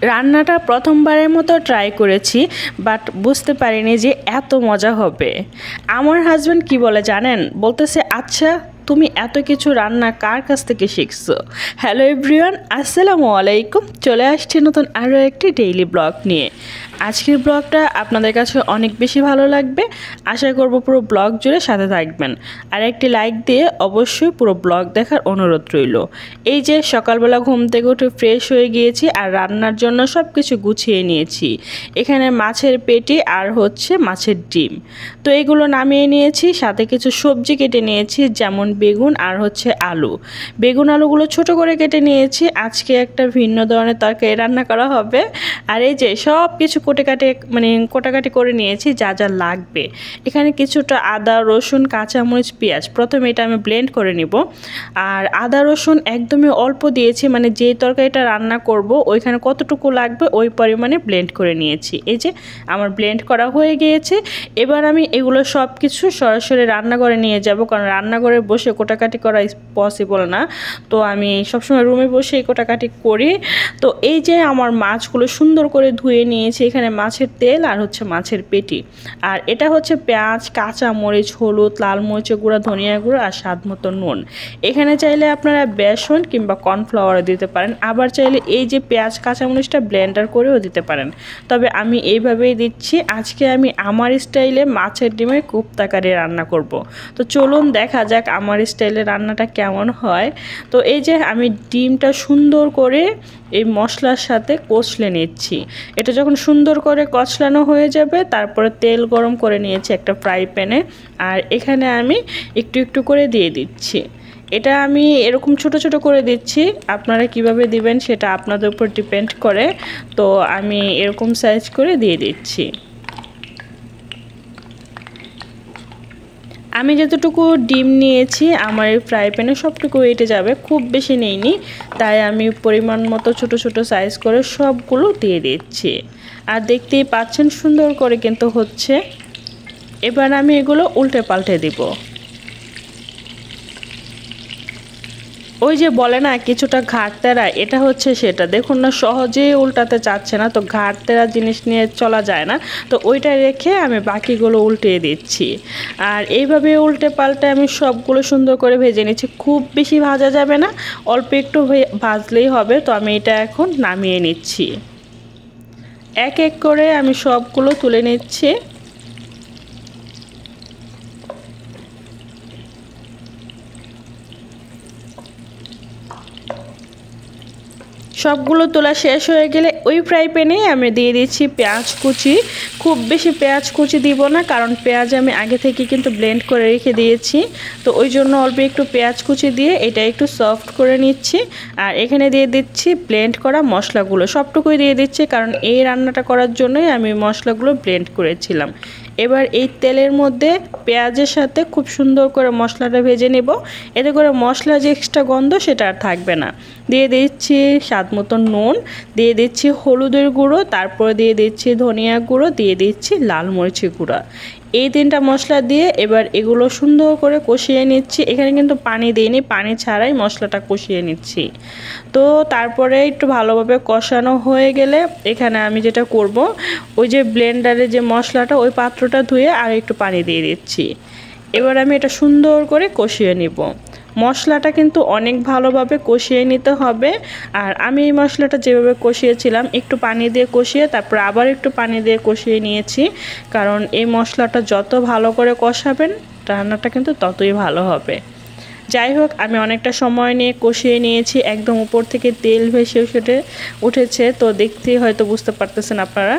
রান্নাটা প্রথমবারের মতো ট্রাই করেছি, বাট বুঝতে পারিনি যে এত মজা হবে। আমার হাজব্যান্ড কি বলে জানেন, বলতেছে আচ্ছা তুমি এত কিছু রান্না কার কাছ থেকে শিখছো। হ্যালো এভরিওয়ান, আসসালামু আলাইকুম। চলে আসছি নতুন আরও একটি ডেইলি ব্লগ নিয়ে। আজকের ব্লগটা আপনাদের কাছে অনেক বেশি ভালো লাগবে, আশা করব পুরো ব্লগ জুড়ে সাথে থাকবেন। আর একটি লাইক দিয়ে অবশ্যই পুরো ব্লগ দেখার অনুরোধ রইল। এই যে সকালবেলা ঘুম থেকে উঠে ফ্রেশ হয়ে গিয়েছি আর রান্নার জন্য সব কিছু গুছিয়ে নিয়েছি। এখানে মাছের পেটি আর হচ্ছে মাছের ডিম, তো এগুলো নামিয়ে নিয়েছি। সাথে কিছু সবজি কেটে নিয়েছি, যেমন বেগুন আর হচ্ছে আলু। বেগুন আলুগুলো ছোট করে কেটে নিয়েছি। আজকে একটা ভিন্ন ধরনের তরকারি রান্না করা হবে। আর এই যে সব কিছু কোটাকাটি করে নিয়েছি যা যা লাগবে। এখানে কিছুটা আদা, রসুন, কাঁচামরিচ, পেঁয়াজ, প্রথমে এটা আমি ব্লেন্ড করে নিব। আর আদা রসুন একদমই অল্প দিয়েছি, মানে যেই তরকারিটা রান্না করব ওইখানে কতটুকু লাগবে ওই পরিমাণে ব্লেন্ড করে নিয়েছি। এই যে আমার ব্লেন্ড করা হয়ে গিয়েছে। এবার আমি এগুলো সব কিছু সরাসরি রান্নাঘরে নিয়ে যাব, কারণ রান্নাঘরে বসে কোটাকাটি করা পসিবল না। তো আমি সবসময় রুমে বসে কোটাকাটি করি। তো এই যে আমার মাছগুলো সুন্দর করে ধুয়ে নিয়েছি। এখানে মাছের তেল আর হচ্ছে মাছের পেটি, আর এটা হচ্ছে পেঁয়াজ, কাঁচা মরিচ, হলুদ, লাল মরিচের গুঁড়া, ধনিয়া গুঁড়া আর স্বাদ মতো নুন। এখানে চাইলে আপনারা বেসন কিংবা কর্নফ্লাওয়ার দিতে পারেন, আবার চাইলে এই যে পেঁয়াজ কাঁচামরিচটা ব্লেন্ডার করেও দিতে পারেন। তবে আমি এইভাবেই দিচ্ছি। আজকে আমি আমার স্টাইলে মাছের ডিমের কোপ্তা কারি রান্না করব। তো চলুন দেখা যাক আমার স্টাইলে রান্নাটা কেমন হয়। তো এই যে আমি ডিমটা সুন্দর করে এই মশলার সাথে কষলে নিচ্ছি। এটা যখন সুন্দর করে কষলানো হয়ে যাবে, তারপরে তেল গরম করে নিয়েছি একটা ফ্রাই প্যানে। আর এখানে আমি একটু একটু করে দিয়ে দিচ্ছি। এটা আমি এরকম ছোট ছোট করে দিচ্ছি, আপনারা কিভাবে দিবেন সেটা আপনাদের উপর ডিপেন্ড করে। তো আমি এরকম সাইজ করে দিয়ে দিচ্ছি। আমি যতটুকু ডিম নিয়েছি আমার এই ফ্রাই প্যানে সবটুকু এঁটে যাবে, খুব বেশি নেইনি। তাই আমি পরিমাণ মতো ছোট ছোট সাইজ করে সবগুলো দিয়ে দিচ্ছি। আর দেখতেই পাচ্ছেন সুন্দর করে কিন্তু হচ্ছে। এবার আমি এগুলো উল্টে পাল্টে দিব। ওই যে বলে না কিছুটা ঘাটতেরা, এটা হচ্ছে সেটা। দেখুন না, সহজেই উল্টাতে চাচ্ছে না, তো ঘাটতেরা জিনিস নিয়ে চলা যায় না। তো ওইটা রেখে আমি বাকিগুলো উল্টিয়ে দিচ্ছি। আর এইভাবে উল্টে পাল্টে আমি সবগুলো সুন্দর করে ভেজে নিচ্ছি। খুব বেশি ভাজা যাবে না, অল্প একটু ভাজলেই হবে। তো আমি এটা এখন নামিয়ে নিচ্ছি। এক এক করে আমি সবগুলো তুলে নিচ্ছি। সবগুলো তোলা শেষ হয়ে গেলে ওই ফ্রাই প্যানে আমি দিয়ে দিচ্ছি পেঁয়াজ কুচি। খুব বেশি পেঁয়াজ কুচি দিব না, কারণ পেঁয়াজ আমি আগে থেকে কিন্তু ব্লেন্ড করে রেখে দিয়েছি। তো ওই জন্য অল্প একটু পেঁয়াজ কুচি দিয়ে এটা একটু সফট করে নিচ্ছি। আর এখানে দিয়ে দিচ্ছি ব্লেন্ড করা মশলাগুলো, সবটুকুই দিয়ে দিচ্ছি, কারণ এই রান্নাটা করার জন্যই আমি মশলাগুলো ব্লেন্ড করেছিলাম। এবার এই তেলের মধ্যে পেঁয়াজের সাথে খুব সুন্দর করে মশলাটা ভেজে নেব। এতে করে মশলা যে এক্সট্রা গন্ধ সেটা আর থাকবে না। দিয়ে দিচ্ছি স্বাদ মতো নুন, দিয়ে দিচ্ছি হলুদের গুঁড়ো, তারপরে দিয়ে দিচ্ছি ধনিয়া গুঁড়ো, দিয়ে দিচ্ছি লাল মরিচের গুঁড়া। এই তিনটা মশলা দিয়ে এবার এগুলো সুন্দর করে কষিয়ে নিচ্ছি। এখানে কিন্তু পানি দিইনি, পানি ছাড়াই মশলাটা কষিয়ে নিচ্ছি। তো তারপরে একটু ভালোভাবে কষানো হয়ে গেলে এখানে আমি যেটা করব, ওই যে ব্লেন্ডারে যে মশলাটা ওই পাত্রটা ধুয়ে আর একটু পানি দিয়ে দিচ্ছি। এবার আমি এটা সুন্দর করে কষিয়ে নিব। মশলাটা কিন্তু অনেক ভালোভাবে কষিয়ে নিতে হবে। আর আমি এই মশলাটা যেভাবে কষিয়েছিলাম, একটু পানি দিয়ে কষিয়ে তারপর আবার একটু পানি দিয়ে কষিয়ে নিয়েছি, কারণ এই মশলাটা যত ভালো করে কষাবেন রান্নাটা কিন্তু ততই ভালো হবে। যাই হোক, আমি অনেকটা সময় নিয়ে কষিয়ে নিয়েছি, একদম উপর থেকে তেল ভেসে উঠেছে। তো দেখতেই হয়তো বুঝতে পারতেছেন আপনারা।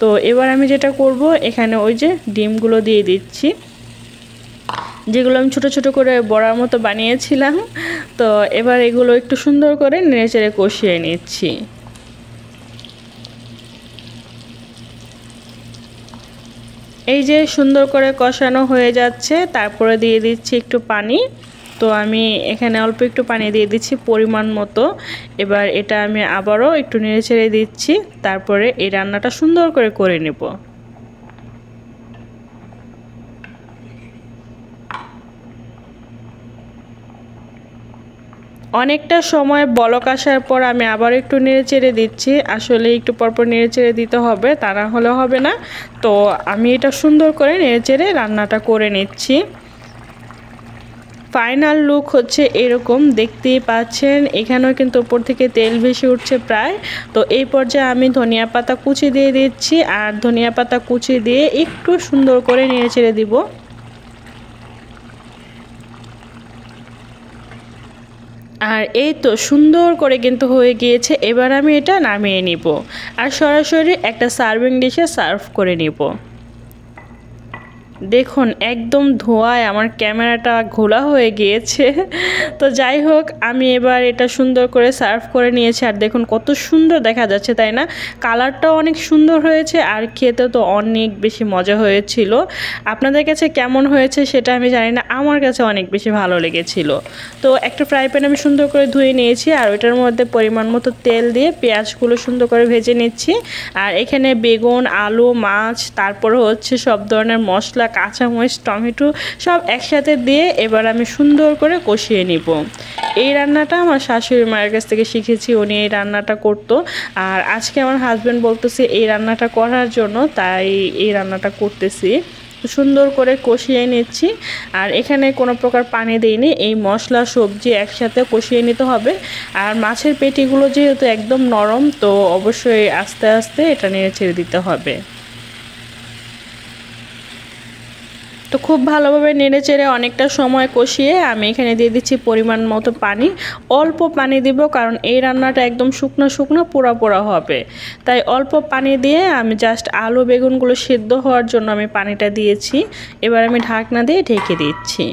তো এবার আমি যেটা করব, এখানে ওই যে ডিমগুলো দিয়ে দিচ্ছি, যেগুলো আমি ছোট ছোট করে বড়ার মতো বানিয়েছিলাম। তো এবার এগুলো একটু সুন্দর করে নেড়েচেড়ে কষিয়ে নিচ্ছি। এই যে সুন্দর করে কষানো হয়ে যাচ্ছে, তারপরে দিয়ে দিচ্ছি একটু পানি। তো আমি এখানে অল্প একটু পানি দিয়ে দিচ্ছি পরিমাণ মতো। এবার এটা আমি আবারও একটু নেড়েচেড়ে দিচ্ছি, তারপরে এই রান্নাটা সুন্দর করে করে নেব। অনেকটা সময় বলক আসার পর আমি আবার একটু নেড়েচেড়ে দিচ্ছি। আসলে একটু পরপর নেড়েচেড়ে দিতে হবে, তা না হলে হবে না। তো আমি এটা সুন্দর করে নেড়েচেড়ে রান্নাটা করে নিচ্ছি। ফাইনাল লুক হচ্ছে এরকম, দেখতেই পাচ্ছেন। এখানেও কিন্তু উপর থেকে তেল ভেসে উঠছে প্রায়। তো এই পর্যায়ে আমি ধনিয়া পাতা কুচি দিয়ে দিচ্ছি, আর ধনিয়া পাতা কুচি দিয়ে একটু সুন্দর করে নেড়েচেড়ে দিব। আর এই তো সুন্দর করে কিন্তু হয়ে গিয়েছে। এবার আমি এটা নামিয়ে নিব আর সরাসরি একটা সার্ভিং ডিশে সার্ভ করে নিব। দেখুন একদম ধোঁয়ায় আমার ক্যামেরাটা ঘোলা হয়ে গিয়েছে। তো যাই হোক, আমি এবার এটা সুন্দর করে সার্ভ করে নিয়েছি। আর দেখুন কত সুন্দর দেখা যাচ্ছে, তাই না? কালারটাও অনেক সুন্দর হয়েছে আর খেতে তো অনেক বেশি মজা হয়েছিল। আপনাদের কাছে কেমন হয়েছে সেটা আমি জানি না, আমার কাছে অনেক বেশি ভালো লেগেছিল। তো একটা ফ্রাই প্যান আমি সুন্দর করে ধুয়ে নিয়েছি, আর ওইটার মধ্যে পরিমাণ মতো তেল দিয়ে পেঁয়াজগুলো সুন্দর করে ভেজে নিচ্ছি। আর এখানে বেগুন, আলু, মাছ, তারপরে হচ্ছে সব ধরনের মশলা, কাঁচামরিচ, টমেটো সব একসাথে দিয়ে এবার আমি সুন্দর করে কষিয়ে নিব। এই রান্নাটা আমার শাশুড়ি মায়ের কাছ থেকে শিখেছি, উনি এই রান্নাটা করতো। আর আজকে আমার হাজব্যান্ড বলতেছে এই রান্নাটা করার জন্য, তাই এই রান্নাটা করতেছি। সুন্দর করে কষিয়ে নিচ্ছি। আর এখানে কোনো প্রকার পানি দিইনি, এই মশলা সবজি একসাথে কষিয়ে নিতে হবে। আর মাছের পেটিগুলো যেহেতু একদম নরম, তো অবশ্যই আস্তে আস্তে এটা নেড়ে ছেড়ে দিতে হবে। তো খুব ভালোভাবে নেড়েচেড়ে অনেকটা সময় কষিয়ে আমি এখানে দিয়ে দিচ্ছি পরিমাণ মতো পানি। অল্প পানি দিব, কারণ এই রান্নাটা একদম শুকনো শুকনো পোড়া পোড়া হবে। তাই অল্প পানি দিয়ে আমি জাস্ট আলু বেগুনগুলো সিদ্ধ হওয়ার জন্য আমি পানিটা দিয়েছি। এবার আমি ঢাকনা দিয়ে ঢেকে দিচ্ছি।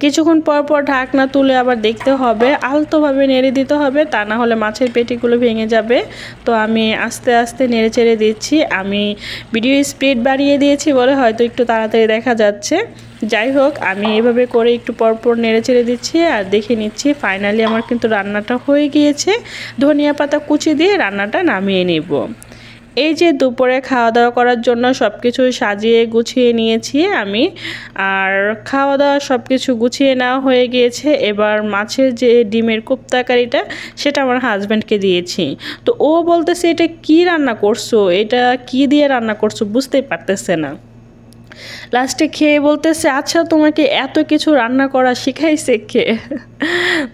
কিছুক্ষণ পর পর ঢাকনা তুলে আবার দেখতে হবে, আলতোভাবে নেড়ে দিতে হবে, তা না হলে মাছের পেটিগুলো ভেঙে যাবে। তো আমি আস্তে আস্তে নেড়ে চেড়ে দিচ্ছি। আমি ভিডিও স্পিড বাড়িয়ে দিয়েছি বলে হয়তো একটু তাড়াতাড়ি দেখা যাচ্ছে। যাই হোক, আমি এভাবে করে একটু পরপর নেড়ে চেড়ে দিচ্ছি আর দেখে নিচ্ছি। ফাইনালি আমার কিন্তু রান্নাটা হয়ে গিয়েছে। ধনিয়া পাতা কুচি দিয়ে রান্নাটা নামিয়ে নেব। এই যে দুপুরে খাওয়া দাওয়া করার জন্য সব কিছু সাজিয়ে গুছিয়ে নিয়েছি আমি। আর খাওয়া দাওয়া সব কিছু গুছিয়ে নেওয়া হয়ে গিয়েছে। এবার মাছের যে ডিমের কোপ্তাকারিটা, সেটা আমার হাজব্যান্ডকে দিয়েছি। তো ও বলতেছে এটা কি রান্না করছো, এটা কি দিয়ে রান্না করছো, বুঝতেই পারতেছে না। লাস্টে খেয়ে বলতেছে আচ্ছা তোমাকে এত কিছু রান্না করা শিখাইছে কে?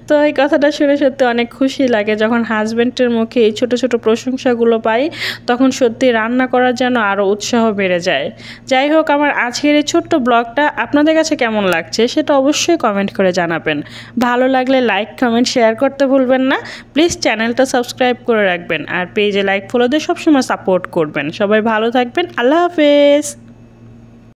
তো এই কথাটা শুনে সত্যি অনেক খুশি লাগে, যখন হাজব্যান্ডের মুখে এই ছোট ছোট প্রশংসাগুলো পাই, তখন সত্যি রান্না করার যেন আরও উৎসাহ বেড়ে যায়। যাই হোক, আমার আজকের এই ছোট্ট ব্লগটা আপনাদের কাছে কেমন লাগছে সেটা অবশ্যই কমেন্ট করে জানাবেন। ভালো লাগলে লাইক, কমেন্ট, শেয়ার করতে ভুলবেন না। প্লিজ চ্যানেলটা সাবস্ক্রাইব করে রাখবেন, আর পেজে লাইক, ফলো দিয়ে সবসময় সাপোর্ট করবেন। সবাই ভালো থাকবেন। আল্লাহ হাফেজ।